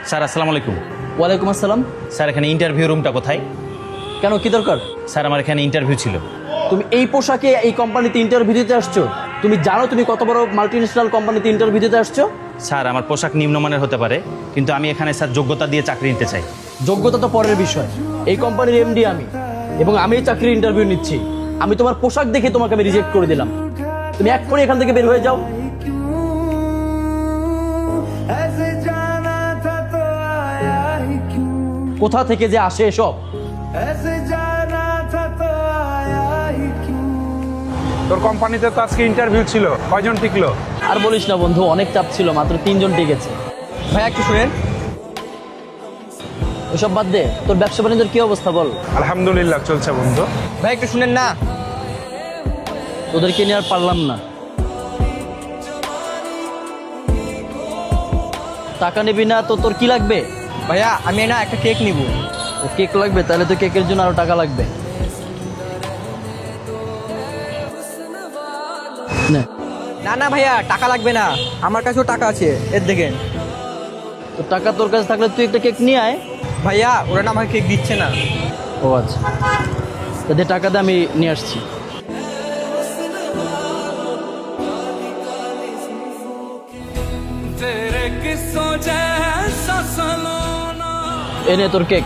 Sir আসসালামু আলাইকুম। ওয়ালাইকুম আসসালাম। স্যার এখানে ইন্টারভিউ রুমটা কোথায়? কেন, কি দরকার? স্যার আমার এখানে ইন্টারভিউ ছিল। তুমি এই পোশাকে এই কোম্পানিতে ইন্টারভিউ দিতে আসছো? তুমি জানো তুমি কত বড় মাল্টিন্যাশনাল কোম্পানিতে ইন্টারভিউ দিতে আসছো? স্যার আমার পোশাক নিম্নমানের হতে পারে, কিন্তু আমি এখানে স্যার যোগ্যতা দিয়ে চাকরি নিতে চাই। যোগ্যতা তো পরের বিষয়। এই কোম্পানির এমডি আমি, এবং আমি এই চাকরির ইন্টারভিউ নিচ্ছি। আমি তোমার পোশাক দেখে তোমাকে আমি রিজেক্ট করে দিলাম। তুমি এক্ষুনি এখান থেকে বের হয়ে যাও। কোথা থেকে যে আসে এসব? তোর কোম্পানিতে তো আজকে ইন্টারভিউ ছিল, কয়জন টিকলো? আর বলিস না বন্ধু, অনেক চাপ ছিল, মাত্র 3 জন টিকেছে। ভাই একটু শুনেন। ওসব বাদ দে, তোর ব্যবসা বাণিজ্যের কি অবস্থা বল? আলহামদুলিল্লাহ চলছে বন্ধু। ভাই একটু শুনেন না। তোদেরকে নিয়ে আর পারলাম না। টাকা নিবি না তো তোর কি লাগবে? ভাইয়া আমি না একটা কেক নিব। ও কেক লাগবে? তাহলে তো কেকের জন্য আরো টাকা লাগবে। নে। না না ভাইয়া টাকা লাগবে না, আমার কাছেও টাকা আছে, এর দেখেন। তো টাকা তোর কাছে থাকলে তুই একটা কেক নিয়ে আয়। ভাইয়া ওরা না আমাকে কেক দিচ্ছে না। ও আচ্ছা, তাদের টাকা দিয়ে আমি নিয়ে আসছি। এনে তোর কেক।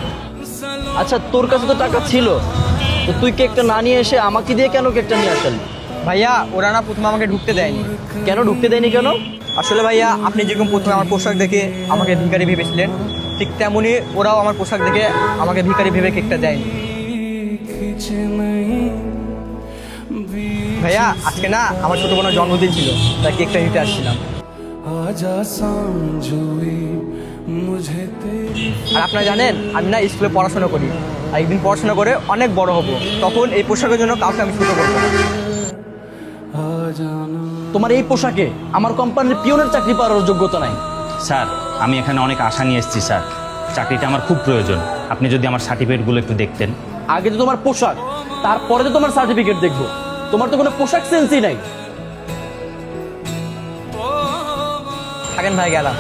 আচ্ছা তোর কাছে তো টাকা ছিল, তো তুই কেকটা না নিয়ে এসে আমাকে দিয়ে কেন কেকটা নিয়ে আসলি? ভাইয়া ওরা না প্রথমে আমাকে ঢুকতে দেয়নি। কেন ঢুকতে দেয়নি কেন? আসলে ভাইয়া আপনি যেরকম প্রথমে আমার পোশাক দেখে আমাকে ভিখারি ভেবেছিলেন, ঠিক তেমনই ওরাও আমার পোশাক দেখে আমাকে ভিখারি ভেবে কেকটা দেয়নি। ভাইয়া আজকে না আমার ছোট বোনের জন্মদিন ছিল, তাই কেকটা নিতে আসছিলাম। আর আপনারা জানেন আমি না স্কুলে পড়াশোনা করি, আর একদিন পড়াশোনা করে অনেক বড় হব, তখন এই পোশাকের জন্য কাউকে আমি ছোট করবো না। তোমার এই পোশাকে আমার কোম্পানির পিওনের চাকরি পাওয়ার যোগ্যতা নাই। স্যার আমি এখানে অনেক আশা নিয়ে এসেছি স্যার, চাকরিটা আমার খুব প্রয়োজন। আপনি যদি আমার সার্টিফিকেটগুলো একটু দেখতেন। আগে তো তোমার পোশাক, তারপরে তো তোমার সার্টিফিকেট দেখবো। তোমার তো কোনো পোশাক সেন্সই নাই। থাকেন ভাই, গেলাম।